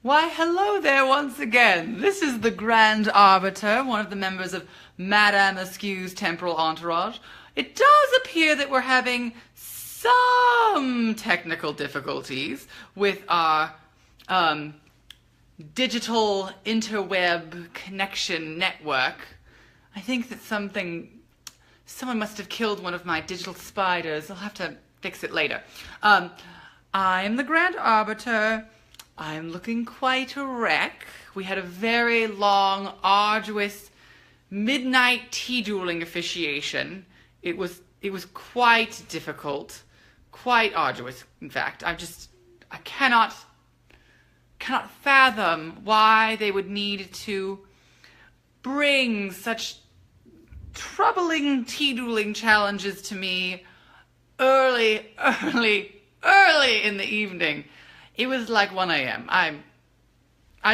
Why, hello there once again. This is the Grand Arbiter, one of the members of Madame Askew's temporal entourage. It does appear that we're having some technical difficulties with our digital interweb connection network. I think that someone must have killed one of my digital spiders. I'll have to fix it later. I'm the Grand Arbiter. I'm looking quite a wreck. We had a very long, arduous midnight tea dueling officiation. It was quite difficult, quite arduous, in fact. I cannot fathom why they would need to bring such troubling tea dueling challenges to me early in the evening. It was like 1 a.m. I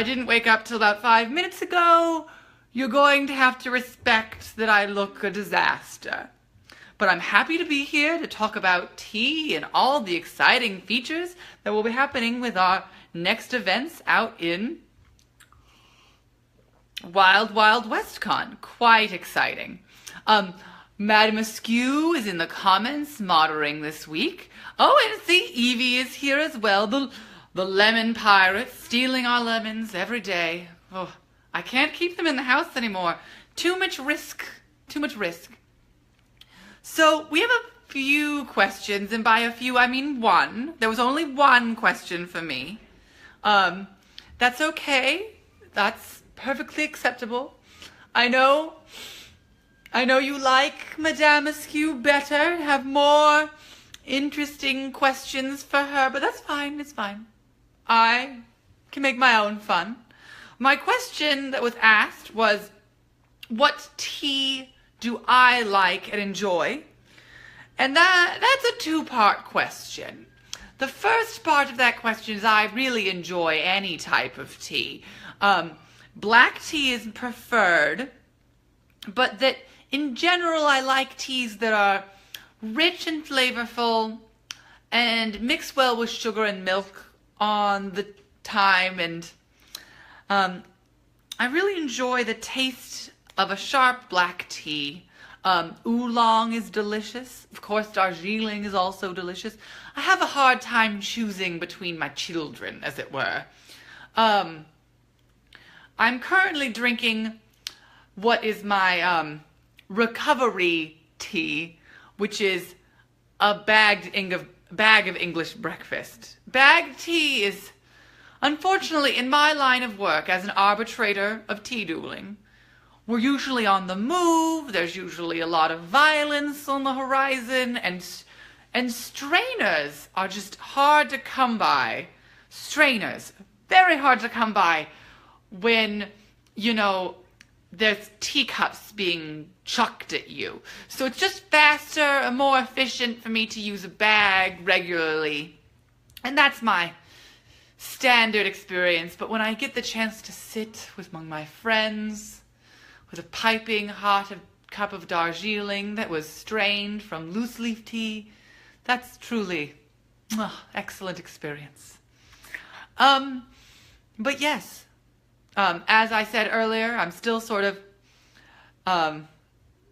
didn't wake up till about 5 minutes ago. You're going to have to respect that I look a disaster. But I'm happy to be here to talk about tea and all the exciting features that will be happening with our next events out in Wild Wild WestCon. Quite exciting. Madame Askew is in the comments moderating this week. Oh, and see, Evie is here as well. The lemon pirate, stealing our lemons every day. Oh, I can't keep them in the house anymore. Too much risk. Too much risk. So we have a few questions, and by a few I mean one. There was only one question for me. That's okay. That's perfectly acceptable. I know you like Madame Askew better, have more interesting questions for her, but that's fine, it's fine. I can make my own fun. My question that was asked was, what tea do I like and enjoy? And that's a two-part question. The first part of that question is I really enjoy any type of tea. Black tea is preferred, but that in general I like teas that are rich and flavorful and mix well with sugar and milk on the time, and I really enjoy the taste of a sharp black tea. Oolong is delicious. Of course, Darjeeling is also delicious. I have a hard time choosing between my children, as it were. I'm currently drinking what is my recovery tea, which is a bag of English breakfast. Bag tea is, unfortunately, in my line of work as an arbitrator of tea dueling, we're usually on the move. There's usually a lot of violence on the horizon, and strainers are just hard to come by. Strainers, very hard to come by when, there's teacups being chucked at you. So it's just faster and more efficient for me to use a bag regularly. And that's my standard experience. But when I get the chance to sit among my friends with a piping hot cup of Darjeeling that was strained from loose leaf tea, that's truly excellent experience. But yes, as I said earlier, I'm still sort of,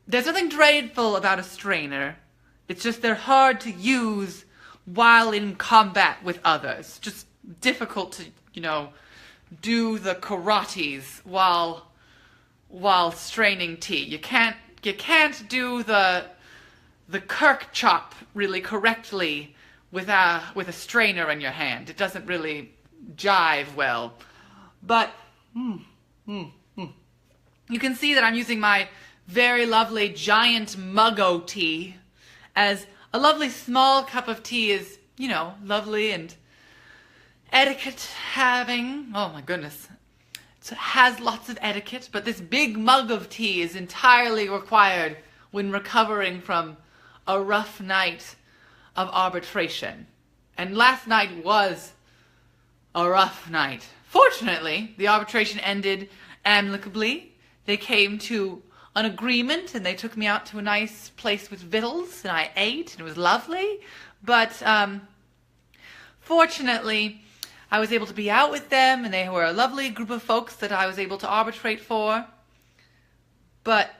there's nothing dreadful about a strainer. It's just they're hard to use while in combat with others. Just difficult to, do the karates while straining tea. You can't do the Kirk chop really correctly with a strainer in your hand. It doesn't really jive well. But you can see that I'm using my very lovely giant muggo tea, as a lovely small cup of tea is, lovely and etiquette having. Oh my goodness. It has lots of etiquette, but this big mug of tea is entirely required when recovering from a rough night of arbitration. And last night was a rough night. Fortunately, the arbitration ended amicably. They came to an agreement and they took me out to a nice place with victuals and I ate and it was lovely. But fortunately, I was able to be out with them, and they were a lovely group of folks that I was able to arbitrate for. But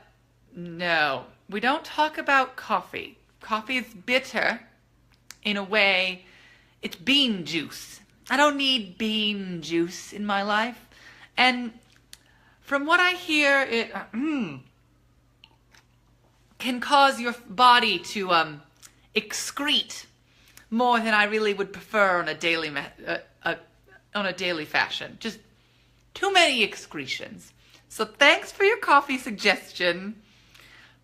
no, we don't talk about coffee. Coffee is bitter in a way. It's bean juice. I don't need bean juice in my life. And from what I hear, it can cause your body to excrete more than I really would prefer on a daily fashion. Just too many excretions. So thanks for your coffee suggestion.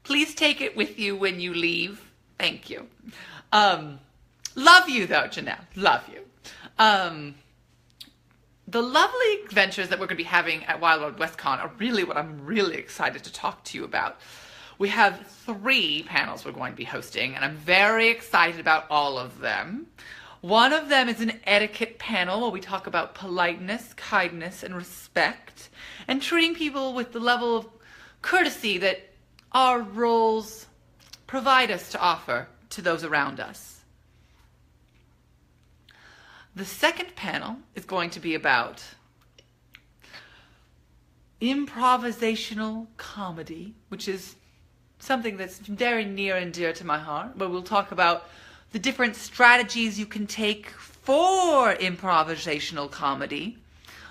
Please take it with you when you leave. Thank you. Love you though, Janelle. Love you. The lovely adventures that we're going to be having at Wild Wild West Con are really what I'm really excited to talk to you about. We have 3 panels we're going to be hosting, and I'm very excited about all of them. One of them is an etiquette panel where we talk about politeness, kindness, and respect, and treating people with the level of courtesy that our roles provide us to offer to those around us. The second panel is going to be about improvisational comedy, which is something that's very near and dear to my heart, where we'll talk about the different strategies you can take for improvisational comedy,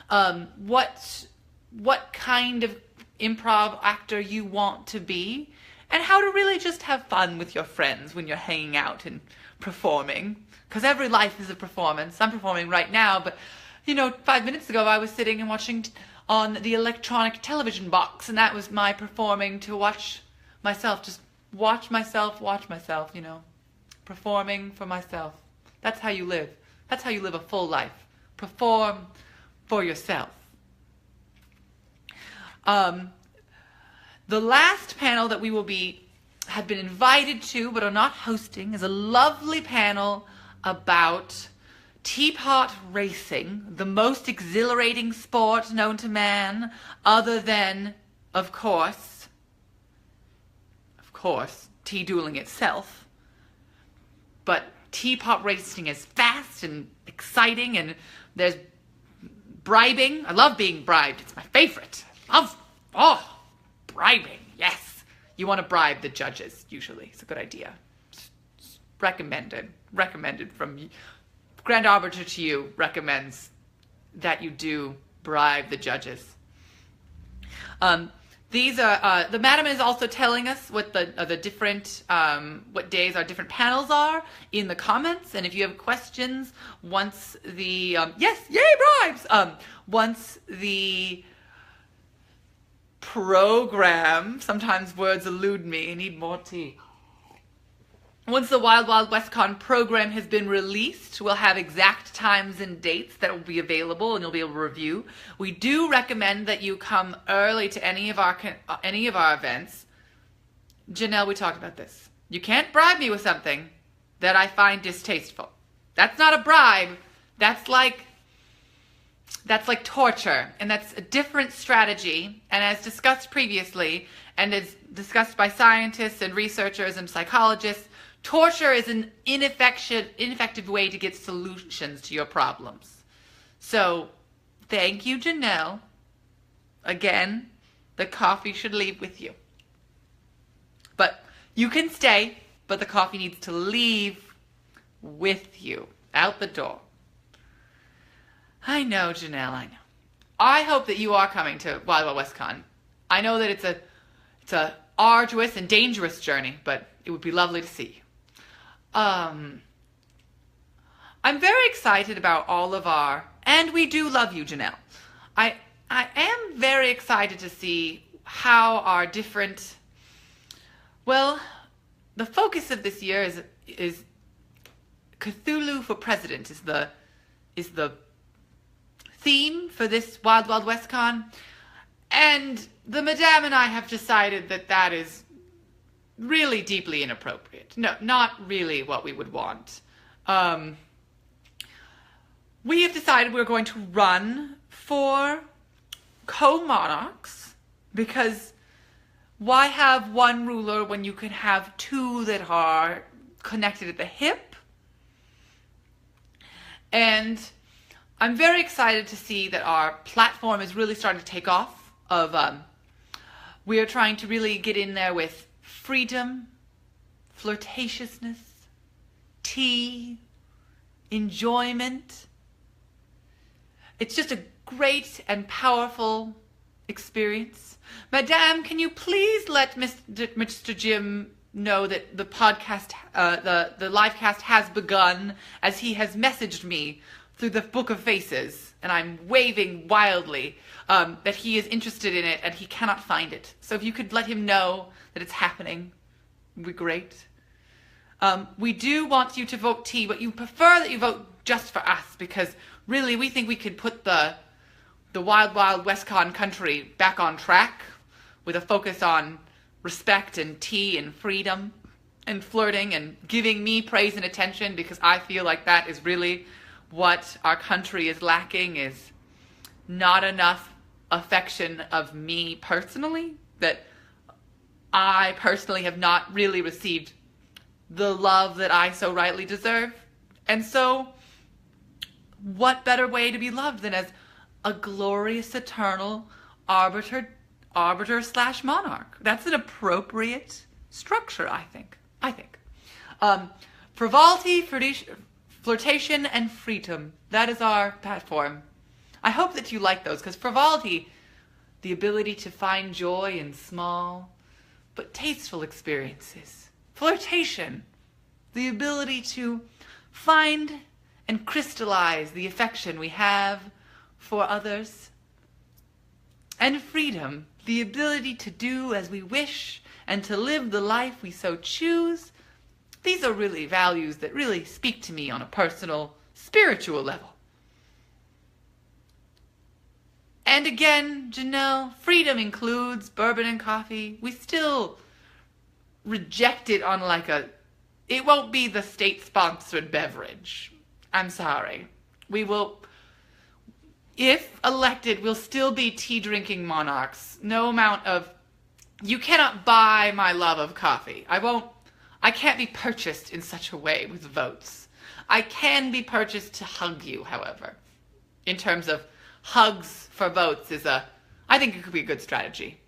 what kind of improv actor you want to be, and how to really just have fun with your friends when you're hanging out and performing. Because every life is a performance. I'm performing right now, but 5 minutes ago I was sitting and watching on the electronic television box, and that was my performing to watch myself, just watch myself, performing for myself. That's how you live. That's how you live a full life. Perform for yourself. The last panel that we have been invited to but are not hosting is a lovely panel about teapot racing, the most exhilarating sport known to man, other than, of course, tea dueling itself. But teapot racing is fast and exciting, and there's bribing. I love being bribed. It's my favorite. Bribing. Yes. You want to bribe the judges, usually. It's a good idea. Recommended from Grand Arbiter to you, recommends that you do bribe the judges. These are the madam is also telling us what the different what days our different panels are in the comments, and if you have questions once the once the program, sometimes words elude me, I need more tea. Once the Wild Wild West Con program has been released, we'll have exact times and dates that will be available, and you'll be able to review. We do recommend that you come early to any of our events. Janelle, we talked about this. You can't bribe me with something that I find distasteful. That's not a bribe. That's like torture, and that's a different strategy. And as discussed previously, and as discussed by scientists and researchers and psychologists, torture is an ineffective way to get solutions to your problems. So, thank you, Janelle. Again, the coffee should leave with you. But you can stay, but the coffee needs to leave with you, out the door. I know, Janelle, I know. I hope that you are coming to Wild Wild West Con. I know that it's a arduous and dangerous journey, but it would be lovely to see you. I'm very excited about all of and we do love you, Janelle. I am very excited to see how our different, the focus of this year is Cthulhu for President is the theme for this Wild Wild West Con, and the Madame and I have decided that is really deeply inappropriate. No, not really what we would want. We have decided we're going to run for co-monarchs, because why have one ruler when you can have 2 that are connected at the hip? And I'm very excited to see that our platform is really starting to take off. We are trying to really get in there with freedom, flirtatiousness, tea, enjoyment. It's just a great and powerful experience. Madame, can you please let Mr. Jim know that the podcast, the live cast has begun, as he has messaged me through the Book of Faces, and I'm waving wildly that he is interested in it and he cannot find it. So if you could let him know that it's happening, it would be great. We do want you to vote T, but you prefer that you vote just for us, because really we think we could put the Wild Wild WestCon country back on track with a focus on respect and tea and freedom and flirting and giving me praise and attention, because I feel like that is really what our country is lacking, is not enough affection of me personally, that I personally have not really received the love that I so rightly deserve. And so what better way to be loved than as a glorious eternal arbiter/monarch? That's an appropriate structure, I think. Frivolity, flirtation, and freedom. That is our platform. I hope that you like those, because frivolity, the ability to find joy in small but tasteful experiences. Flirtation, the ability to find and crystallize the affection we have for others. And freedom, the ability to do as we wish and to live the life we so choose. These are really values that really speak to me on a personal, spiritual level. And again, Janelle, freedom includes bourbon and coffee. We still reject it on it won't be the state-sponsored beverage. I'm sorry. We will, if elected, we'll still be tea-drinking monarchs. No amount of, you cannot buy my love of coffee. I can't be purchased in such a way with votes. I can be purchased to hug you, however. In terms of hugs for votes I think it could be a good strategy.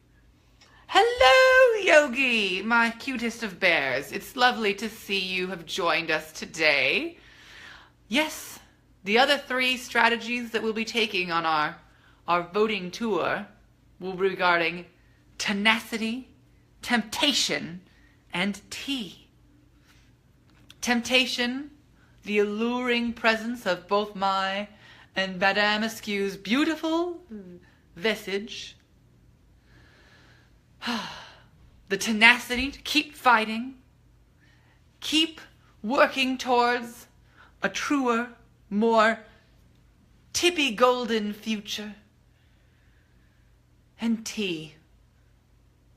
Hello, Yogi, my cutest of bears. It's lovely to see you have joined us today. Yes, the other 3 strategies that we'll be taking on our voting tour will be regarding tenacity, temptation, and tea. Temptation, the alluring presence of both my and Madame Askew's beautiful visage. The tenacity to keep fighting, keep working towards a truer, more tippy golden future. And tea,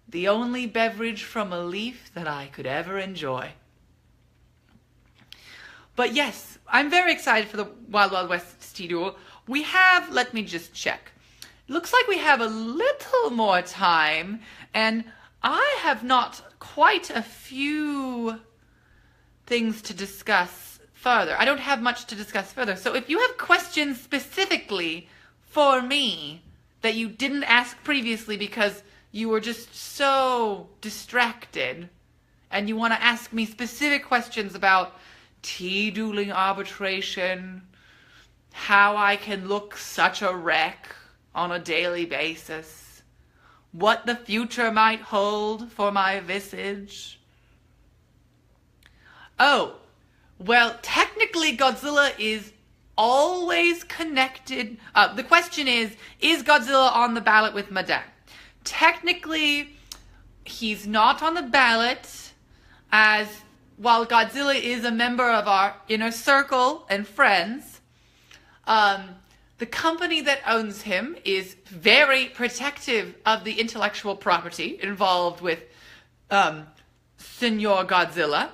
the only beverage from a leaf that I could ever enjoy. But yes, I'm very excited for the Wild Wild West Tea Duel. We have, let me just check. Looks like we have a little more time, and I have not quite a few things to discuss further. I don't have much to discuss further. So if you have questions specifically for me that you didn't ask previously because you were just so distracted, and you want to ask me specific questions about tea dueling arbitration, how I can look such a wreck on a daily basis, what the future might hold for my visage. Oh, well, technically Godzilla is always connected. The question is Godzilla on the ballot with Madame? Technically, he's not on the ballot, as while Godzilla is a member of our inner circle and friends, the company that owns him is very protective of the intellectual property involved with Senor Godzilla.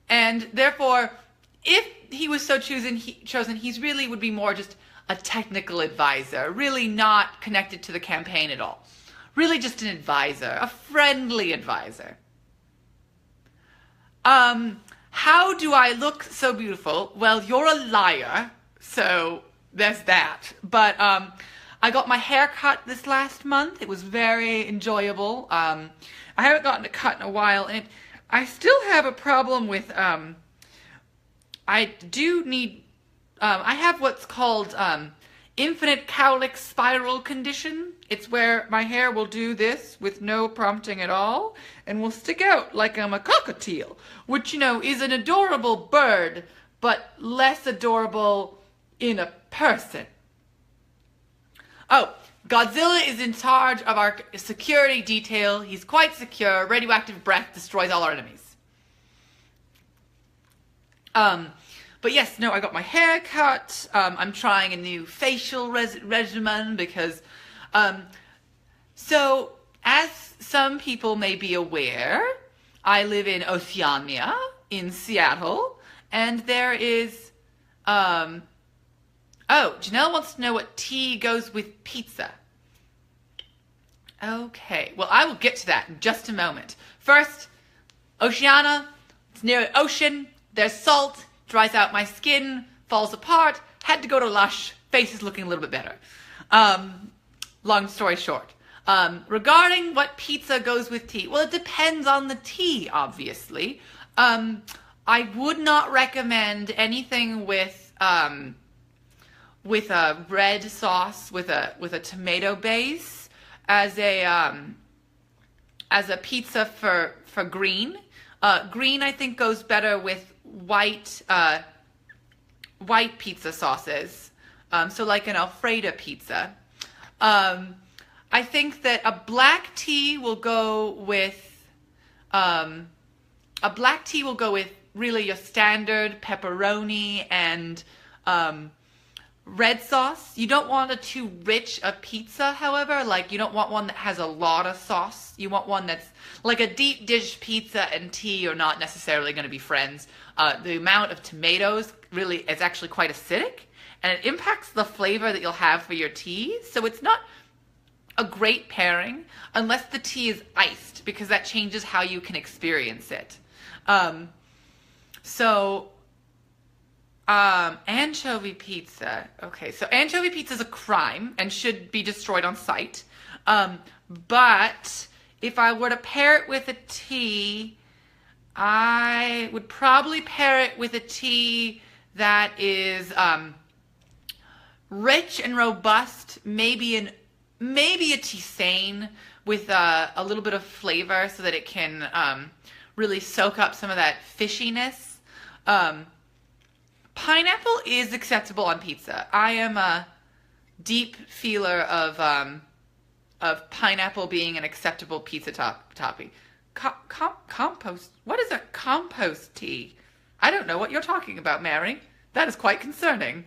And therefore, if he was so chosen, he's really would be more just a technical advisor, really not connected to the campaign at all. Really just an advisor, a friendly advisor. How do I look so beautiful? Well, you're a liar, So there's that. But I got my hair cut this last month. It was very enjoyable. I haven't gotten a cut in a while, and I still have a problem with, I do need, I have what's called infinite cowlick spiral condition. It's where my hair will do this with no prompting at all and will stick out like I'm a cockatiel, which, you know, is an adorable bird, but less adorable in a person. Oh, Godzilla is in charge of our security detail. He's quite secure. Radioactive breath destroys all our enemies. But yes, no, I got my hair cut. I'm trying a new facial regimen because, so as some people may be aware, I live in Oceania in Seattle, and there is, oh, Janelle wants to know what tea goes with pizza. Okay, well, I will get to that in just a moment. First, Oceania, it's near an ocean, there's salt, dries out my skin, falls apart, had to go to Lush, face is looking a little bit better. Long story short. Regarding what pizza goes with tea, well, it depends on the tea, obviously. I would not recommend anything with a red sauce with a tomato base as a pizza for green. Green, I think, goes better with white pizza sauces, so like an Alfredo pizza. I think that a black tea will go with really your standard pepperoni and red sauce. You don't want too rich a pizza, however. Like, you don't want one that has a lot of sauce. You want one that's like a deep dish pizza and tea are not necessarily going to be friends. The amount of tomatoes really is actually quite acidic, and it impacts the flavor that you'll have for your tea. So it's not a great pairing unless the tea is iced, because that changes how you can experience it. Anchovy pizza. Okay, so anchovy pizza is a crime and should be destroyed on sight. But if I were to pair it with a tea, I would probably pair it with a tea that is rich and robust, maybe a tisane with a little bit of flavor so that it can really soak up some of that fishiness. Pineapple is acceptable on pizza. I am a deep feeler of pineapple being an acceptable pizza topping. Compost. What is a compost tea? I don't know what you're talking about, Mary. That is quite concerning.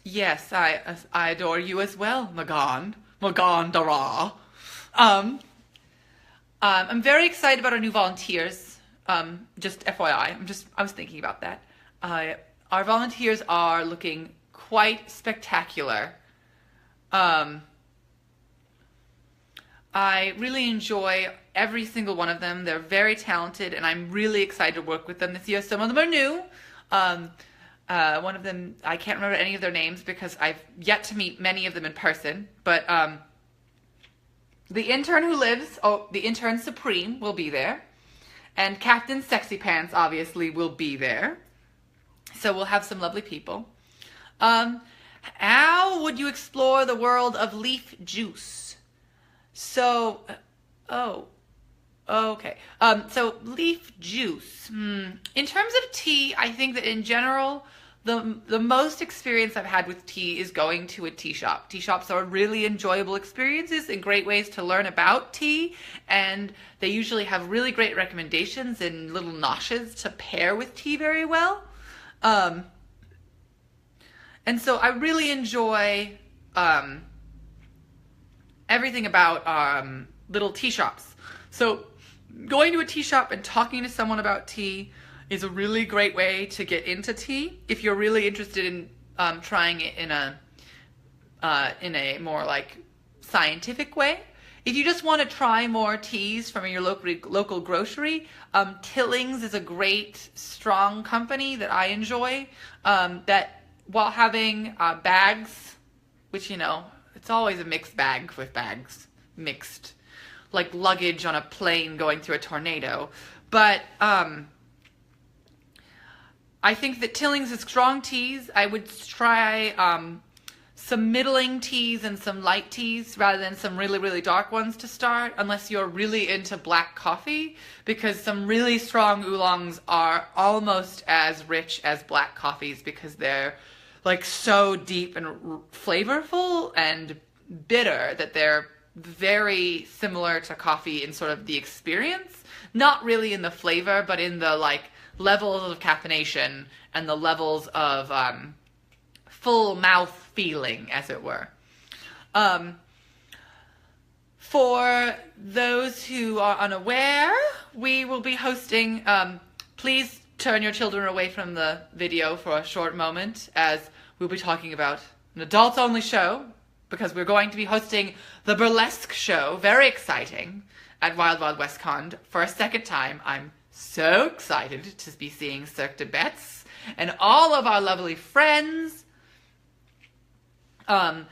Yes, I adore you as well, Magandara. I'm very excited about our new volunteers. Just FYI, I was thinking about that. Our volunteers are looking quite spectacular. I really enjoy every single one of them. They're very talented, and I'm really excited to work with them this year. Some of them are new. One of them, I can't remember any of their names because I've yet to meet many of them in person. But the intern the intern Supreme will be there. And Captain Sexy Pants, obviously, will be there. So we'll have some lovely people. How would you explore the world of leaf juice? So, okay. So leaf juice. In terms of tea, I think that in general, the most experience I've had with tea is going to a tea shop. Tea shops are really enjoyable experiences and great ways to learn about tea, and they usually have really great recommendations and little noshes to pair with tea very well. And so I really enjoy everything about little tea shops. So going to a tea shop and talking to someone about tea is a really great way to get into tea if you're really interested in trying it in a more like scientific way. if you just want to try more teas from your local grocery, Tillings is a great, strong company that I enjoy, that while having bags, which, you know, it's always a mixed bag with bags, mixed, like luggage on a plane going through a tornado. But I think that Tillings is strong teas. I would try some middling teas and some light teas rather than some really, really dark ones to start, unless you're really into black coffee, because some really strong oolongs are almost as rich as black coffees because they're like so deep and flavorful and bitter that they're very similar to coffee in sort of the experience, not really in the flavor, but in the like levels of caffeination and the levels of full mouth feeling, as it were. For those who are unaware, we will be hosting, please turn your children away from the video for a short moment, as we'll be talking about an adults-only show, because we're going to be hosting the burlesque show, very exciting, at Wild Wild West Con for a second time. I'm so excited to be seeing Cirque de Bets and all of our lovely friends. I'm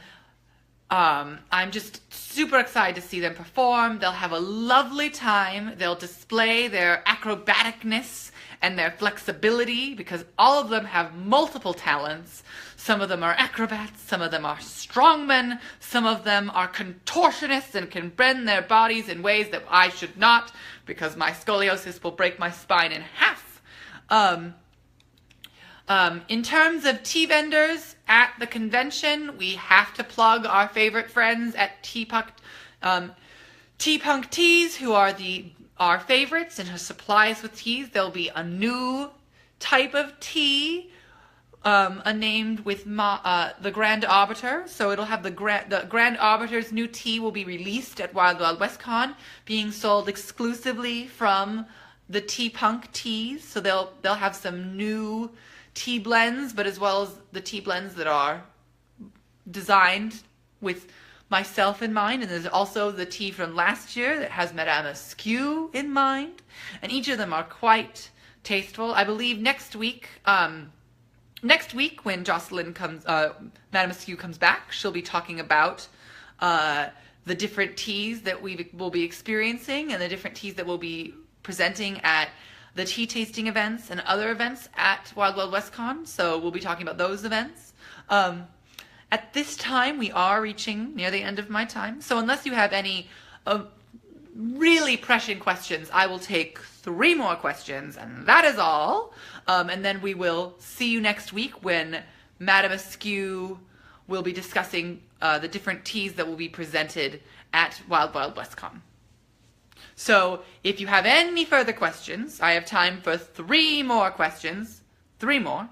just super excited to see them perform. They'll have a lovely time. They'll display their acrobaticness and their flexibility, because all of them have multiple talents. Some of them are acrobats, some of them are strongmen, some of them are contortionists and can bend their bodies in ways that I should not, because my scoliosis will break my spine in half. In terms of tea vendors at the convention, we have to plug our favorite friends at Tea-Punk Teas, who are our favorites and who supply us with teas. There'll be a new type of tea, named with the Grand Arbiter. So it'll have the Grand Arbiter's new tea will be released at Wild Wild West Con, being sold exclusively from the Tea-Punk Teas. So they'll have some new tea blends, but as well as the tea blends that are designed with myself in mind. And there's also the tea from last year that has Madame Askew in mind. And each of them are quite tasteful. I believe next week when Jocelyn comes, Madame Askew comes back, she'll be talking about the different teas that we will be experiencing and the different teas that we'll be presenting at the tea tasting events and other events at Wild Wild West Con. So we'll be talking about those events. At this time, we are reaching near the end of my time. So unless you have any really pressing questions, I will take 3 more questions, and that is all. And then we will see you next week when Madame Askew will be discussing the different teas that will be presented at Wild Wild West Con. So if you have any further questions, I have time for 3 more questions. 3 more.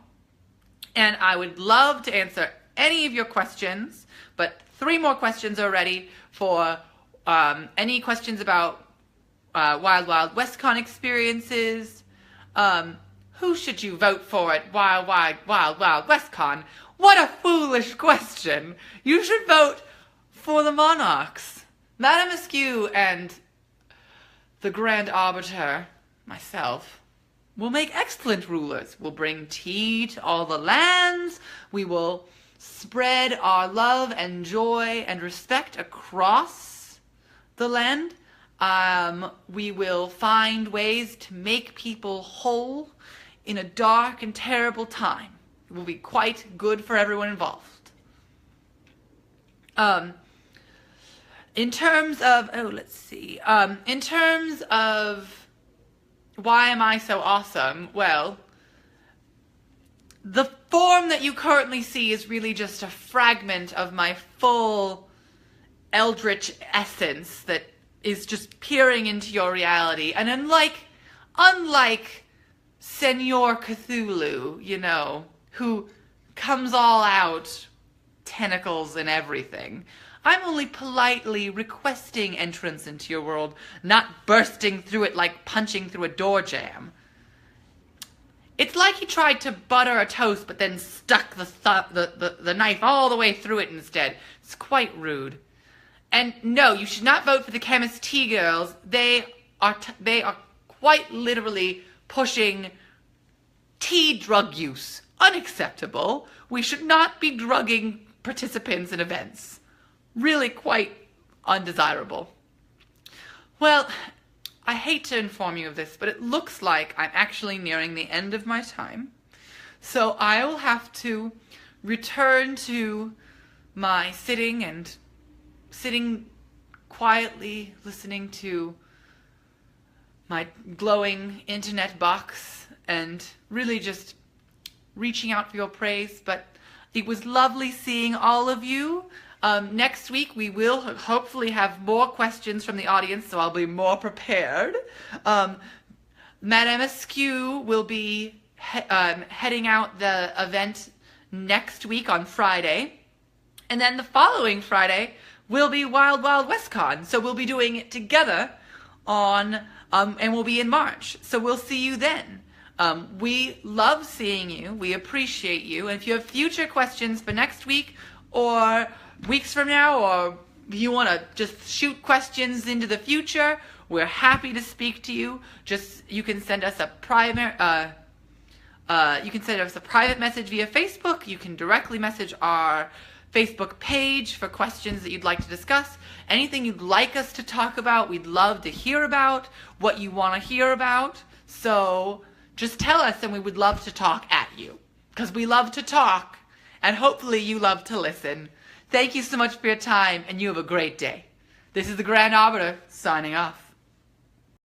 And I would love to answer any of your questions, but 3 more questions are ready for any questions about Wild Wild West Con experiences. Who should you vote for at Wild Wild West Con? What a foolish question. You should vote for the Monarchs. Madame Askew and the Grand Arbiter, myself, will make excellent rulers. We'll bring tea to all the lands. We will spread our love and joy and respect across the land. We will find ways to make people whole in a dark and terrible time. It will be quite good for everyone involved. In terms of, in terms of why am I so awesome? Well, the form that you currently see is really just a fragment of my full eldritch essence that is just peering into your reality. And unlike Senor Cthulhu, you know, who comes all out, tentacles and everything, I'm only politely requesting entrance into your world, not bursting through it like punching through a door jamb. It's like he tried to butter a toast but then stuck the knife all the way through it instead. It's quite rude. And no, you should not vote for the Chemist Tea Girls. They are quite literally pushing tea drug use. Unacceptable. We should not be drugging participants in events. Really quite undesirable. Well, I hate to inform you of this, but it looks like I'm actually nearing the end of my time. So I will have to return to my sitting quietly, listening to my glowing internet box and really just reaching out for your praise. But it was lovely seeing all of you. Next week we will hopefully have more questions from the audience, so I'll be more prepared. Madame Askew will be heading out the event next week on Friday. And then the following Friday will be Wild Wild WestCon. So we'll be doing it together and we'll be in March. So we'll see you then. We love seeing you. We appreciate you. And if you have future questions for next week or weeks from now, or if you want to just shoot questions into the future, we're happy to speak to you. You can send us a private message via Facebook. You can directly message our Facebook page for questions that you'd like to discuss. Anything you'd like us to talk about, we'd love to hear about. What you want to hear about. So just tell us and we would love to talk at you. Because we love to talk and hopefully you love to listen. Thank you so much for your time and you have a great day. This is the Grand Arbiter signing off.